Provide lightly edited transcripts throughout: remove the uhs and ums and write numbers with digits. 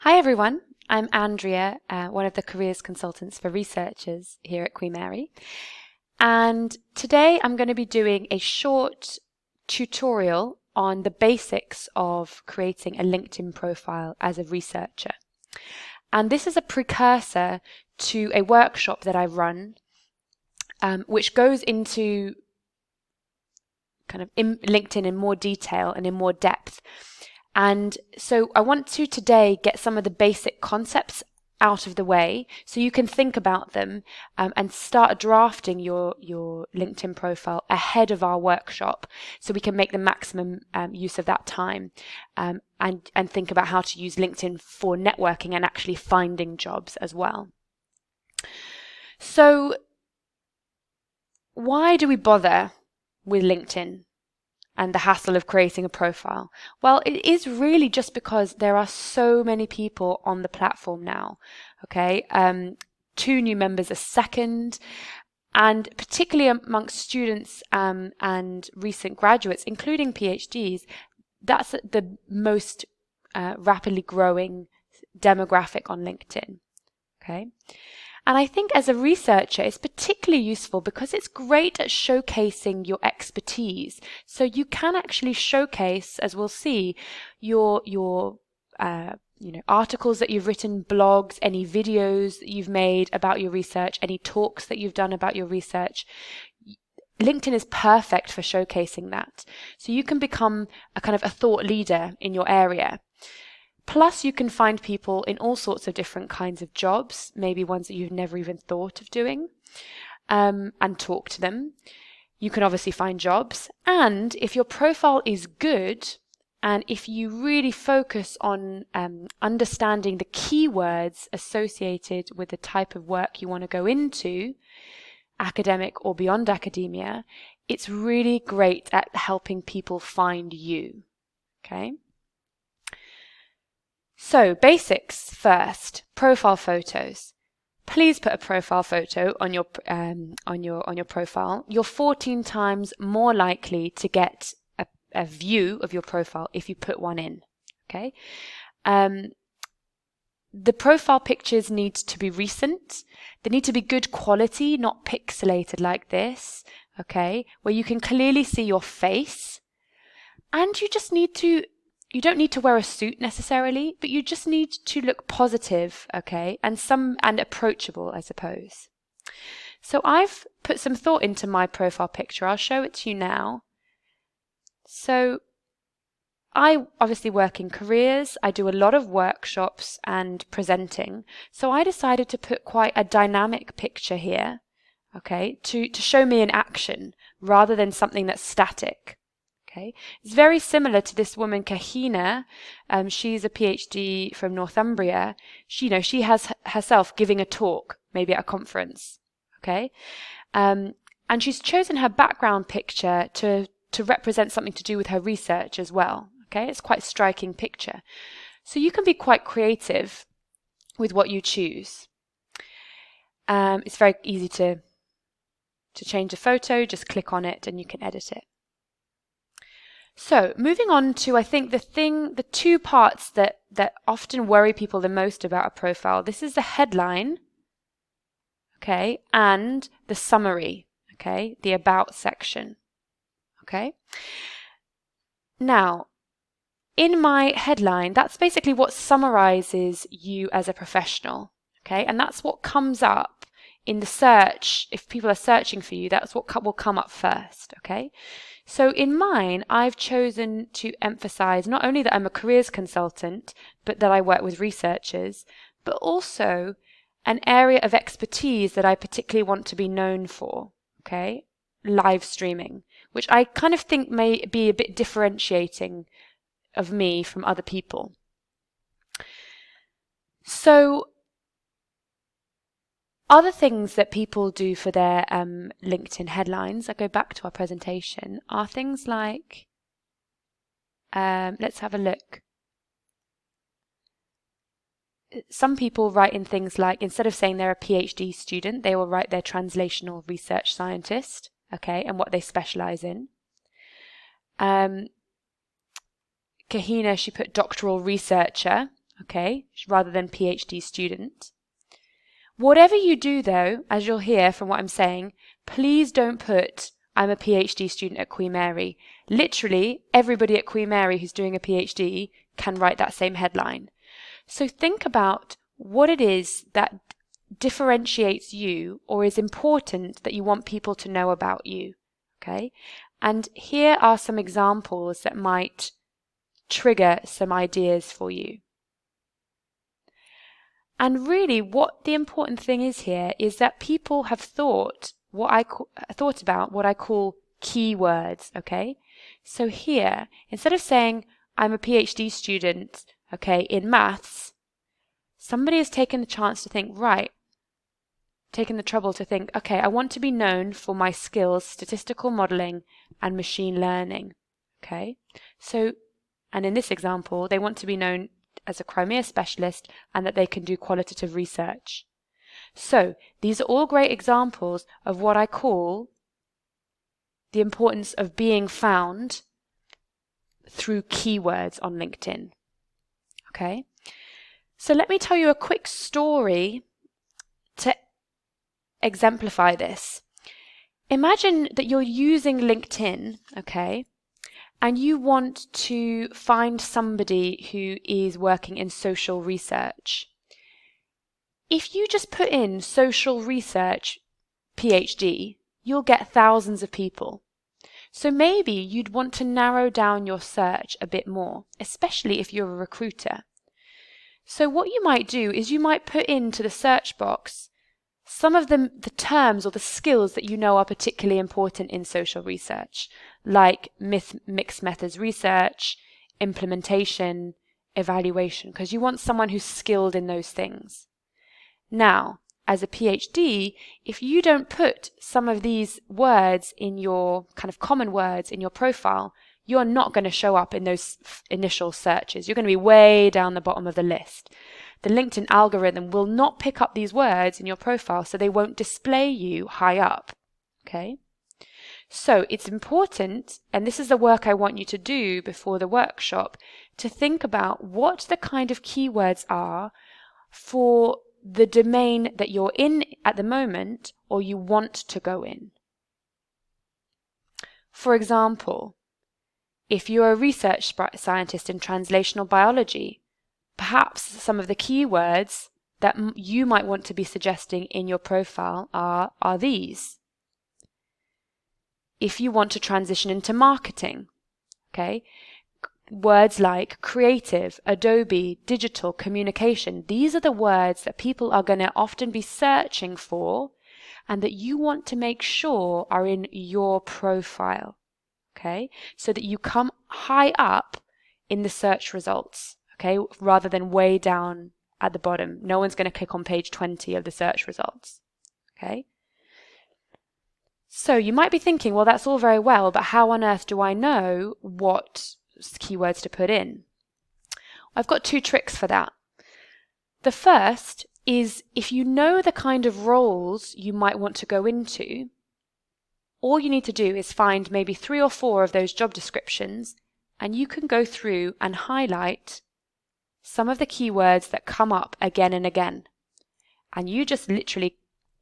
Hi everyone, I'm Andrea, one of the careers consultants for researchers here at Queen Mary. And today I'm going to be doing a short tutorial on the basics of creating a LinkedIn profile as a researcher. And this is a precursor to a workshop that I run, which goes into kind of LinkedIn in more detail and in more depth. And so I want to today get some of the basic concepts out of the way so you can think about them and start drafting your LinkedIn profile ahead of our workshop so we can make the maximum use of that time and think about how to use LinkedIn for networking and actually finding jobs as well. So why do we bother with LinkedIn and the hassle of creating a profile? Well, it is really just because there are so many people on the platform now. Okay, 2 new members a second, and particularly amongst students and recent graduates, including PhDs, that's the most rapidly growing demographic on LinkedIn. Okay. And I think as a researcher, it's particularly useful because it's great at showcasing your expertise. So you can actually showcase, as we'll see, your articles that you've written, blogs, any videos that you've made about your research, any talks that you've done about your research. LinkedIn is perfect for showcasing that. So you can become a kind of a thought leader in your area. Plus, you can find people in all sorts of different kinds of jobs, maybe ones that you've never even thought of doing, and talk to them. You can obviously find jobs. And if your profile is good, and if you really focus on understanding the keywords associated with the type of work you want to go into, academic or beyond academia, it's really great at helping people find you. Okay? So, basics first. Profile photos. Please put a profile photo on your profile. You're 14 times more likely to get a view of your profile if you put one in. Okay. The profile pictures need to be recent. They need to be good quality, not pixelated like this. Okay, where you can clearly see your face, and you don't need to wear a suit necessarily, but you just need to look positive, okay, and approachable, I suppose. So I've put some thought into my profile picture. I'll show it to you now. So I obviously work in careers. I do a lot of workshops and presenting. So I decided to put quite a dynamic picture here, okay, to show me in action rather than something that's static. Okay. It's very similar to this woman, Kahina. She's a PhD from Northumbria. She has herself giving a talk, maybe at a conference. Okay. And she's chosen her background picture to represent something to do with her research as well. Okay. It's quite a striking picture. So you can be quite creative with what you choose. It's very easy to change a photo. Just click on it and you can edit it. So moving on to, I think, the 2 parts that often worry people the most about a profile. This is the headline, okay, and the summary, okay, the about section, okay. Now, in my headline, that's basically what summarizes you as a professional, okay, and that's what comes up in the search. If people are searching for you, that's what will come up first, okay. So in mine, I've chosen to emphasize not only that I'm a careers consultant, but that I work with researchers, but also an area of expertise that I particularly want to be known for, okay? Live streaming, which I kind of think may be a bit differentiating of me from other people. So other things that people do for their LinkedIn headlines, I go back to our presentation, are things like, let's have a look. Some people write in things like, instead of saying they're a PhD student, they will write they're translational research scientist, okay, and what they specialize in. Kahina, she put doctoral researcher, okay, rather than PhD student. Whatever you do though, as you'll hear from what I'm saying, please don't put I'm a PhD student at Queen Mary. Literally, everybody at Queen Mary who's doing a PhD can write that same headline. So think about what it is that differentiates you or is important that you want people to know about you, okay? And here are some examples that might trigger some ideas for you. And really what the important thing is here is that people have thought about what I call keywords, okay? So here, instead of saying I'm a PhD student, okay, in maths, somebody has taken the chance to think, right, taken the trouble to think, okay, I want to be known for my skills, statistical modeling and machine learning, okay? So, and in this example, they want to be known as a Crimea specialist and that they can do qualitative research. So these are all great examples of what I call the importance of being found through keywords on LinkedIn. Okay? So let me tell you a quick story to exemplify this. Imagine that you're using LinkedIn, okay, and you want to find somebody who is working in social research. If you just put in social research PhD, you'll get thousands of people. So maybe you'd want to narrow down your search a bit more, especially if you're a recruiter. So what you might do is you might put into the search box some of the terms or the skills that you know are particularly important in social research, like mixed methods research, implementation, evaluation, because you want someone who's skilled in those things. Now, as a PhD, if you don't put some of these words in your kind of common words in your profile, you're not going to show up in those initial searches. You're going to be way down the bottom of the list. The LinkedIn algorithm will not pick up these words in your profile, so they won't display you high up. Okay? So it's important, and this is the work I want you to do before the workshop, to think about what the kind of keywords are for the domain that you're in at the moment or you want to go in. For example, if you're a research scientist in translational biology, perhaps some of the keywords that you might want to be suggesting in your profile are these. If you want to transition into marketing, okay, words like creative, Adobe, digital, communication, these are the words that people are going to often be searching for and that you want to make sure are in your profile, okay, so that you come high up in the search results, okay, rather than way down at the bottom. No one's going to click on page 20 of the search results, okay? So you might be thinking, well, that's all very well, but how on earth do I know what keywords to put in? I've got 2 tricks for that. The first is if you know the kind of roles you might want to go into, all you need to do is find maybe 3 or 4 of those job descriptions and you can go through and highlight some of the keywords that come up again and again. And you just literally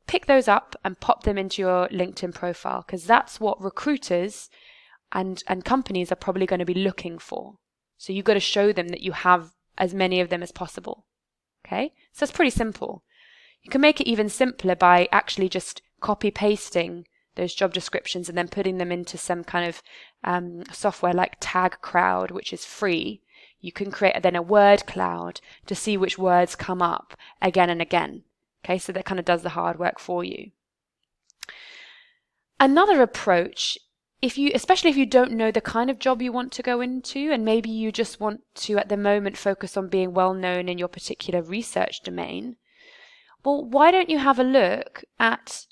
pick those up and pop them into your LinkedIn profile because that's what recruiters and companies are probably going to be looking for. So you've got to show them that you have as many of them as possible. Okay? So it's pretty simple. You can make it even simpler by actually just copy pasting those job descriptions and then putting them into some kind of software like TagCrowd, which is free. You can create then a word cloud to see which words come up again and again. Okay, so that kind of does the hard work for you. Another approach, especially if you don't know the kind of job you want to go into, and maybe you just want to at the moment focus on being well known in your particular research domain, well, why don't you have a look at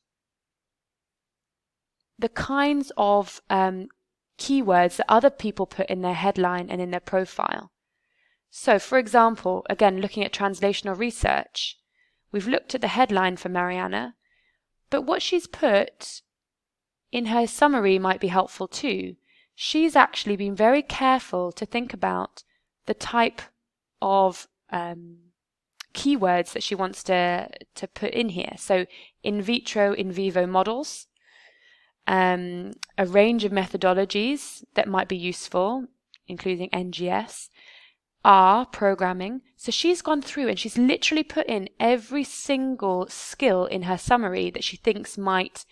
the kinds of keywords that other people put in their headline and in their profile. So, for example, again, looking at translational research, we've looked at the headline for Mariana, but what she's put in her summary might be helpful too. She's actually been very careful to think about the type of keywords that she wants to put in here. So in vitro, in vivo models, a range of methodologies that might be useful, including NGS, R, programming. So she's gone through and she's literally put in every single skill in her summary that she thinks might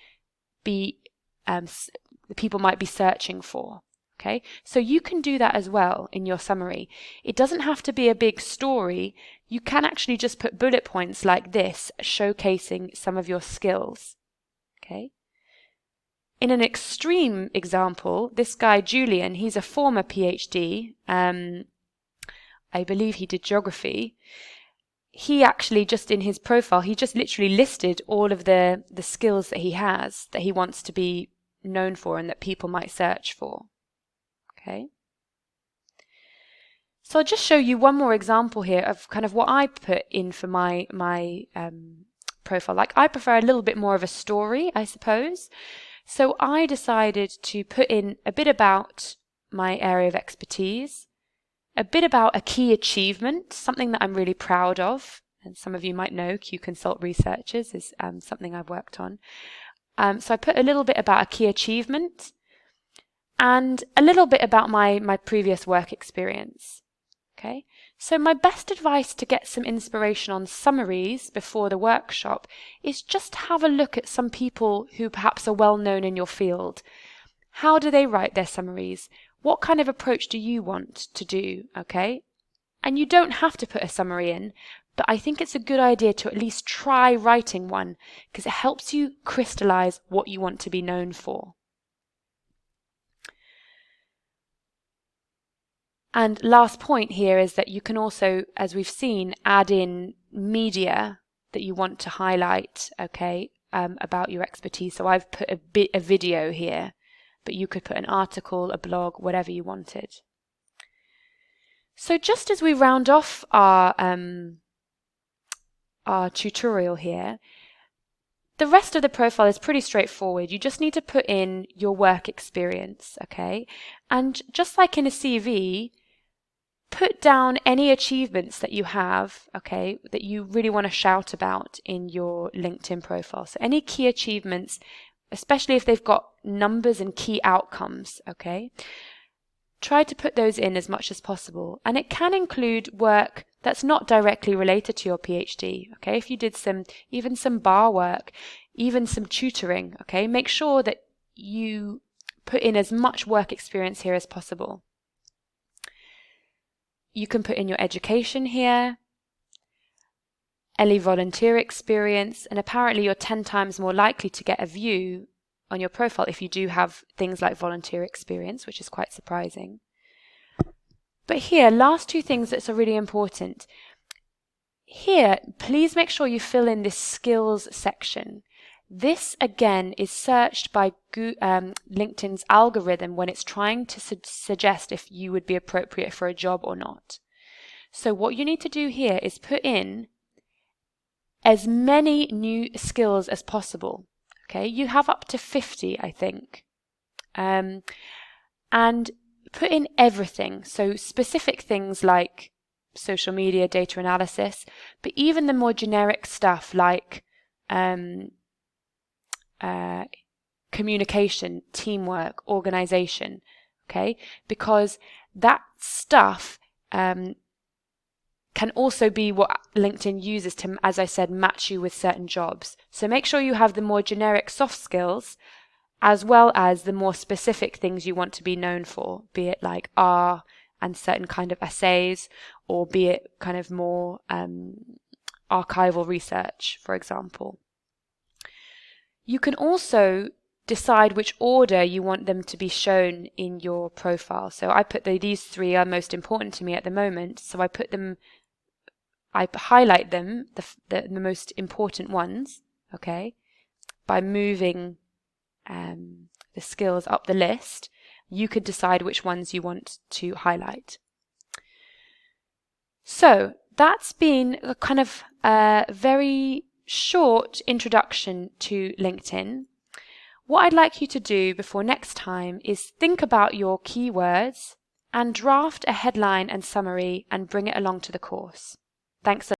be, the people might be searching for. Okay, so you can do that as well in your summary. It doesn't have to be a big story. You can actually just put bullet points like this, showcasing some of your skills. Okay. In an extreme example, this guy Julian, he's a former PhD. I believe he did geography. He actually just in his profile, he just literally listed all of the skills that he has, that he wants to be known for and that people might search for. Okay. So I'll just show you one more example here of kind of what I put in for my profile. Like I prefer a little bit more of a story, I suppose. So I decided to put in a bit about my area of expertise, a bit about a key achievement, something that I'm really proud of. And some of you might know Q-Consult Researchers is something I've worked on. So I put a little bit about a key achievement and a little bit about my previous work experience. Okay, so my best advice to get some inspiration on summaries before the workshop is just have a look at some people who perhaps are well known in your field. How do they write their summaries? What kind of approach do you want to do? Okay, and you don't have to put a summary in, but I think it's a good idea to at least try writing one because it helps you crystallize what you want to be known for. And last point here is that you can also, as we've seen, add in media that you want to highlight, okay, about your expertise. So I've put a video here, but you could put an article, a blog, whatever you wanted. So just as we round off our tutorial here, the rest of the profile is pretty straightforward. You just need to put in your work experience, okay? And just like in a CV, put down any achievements that you have, okay, that you really want to shout about in your LinkedIn profile. So any key achievements, especially if they've got numbers and key outcomes, okay, try to put those in as much as possible. And it can include work that's not directly related to your PhD, okay? If you did even some bar work, even some tutoring, okay, make sure that you put in as much work experience here as possible. You can put in your education here, any volunteer experience, and apparently you're 10 times more likely to get a view on your profile if you do have things like volunteer experience, which is quite surprising. But here, last two things that are really important. Here, please make sure you fill in this skills section. This, again, is searched by LinkedIn's algorithm when it's trying to suggest if you would be appropriate for a job or not. So what you need to do here is put in as many new skills as possible. Okay, you have up to 50, I think. And put in everything. So specific things like social media, data analysis, but even the more generic stuff like communication, teamwork, organization, okay? Because that stuff can also be what LinkedIn uses to, as I said, match you with certain jobs. So make sure you have the more generic soft skills as well as the more specific things you want to be known for, be it like R and certain kind of essays, or be it kind of more archival research, for example. You can also decide which order you want them to be shown in your profile. So I put these three are most important to me at the moment. So I highlight them, the most important ones, okay, by moving the skills up the list. You could decide which ones you want to highlight. So that's been a kind of very short introduction to LinkedIn. What I'd like you to do before next time is think about your keywords and draft a headline and summary and bring it along to the course. Thanks.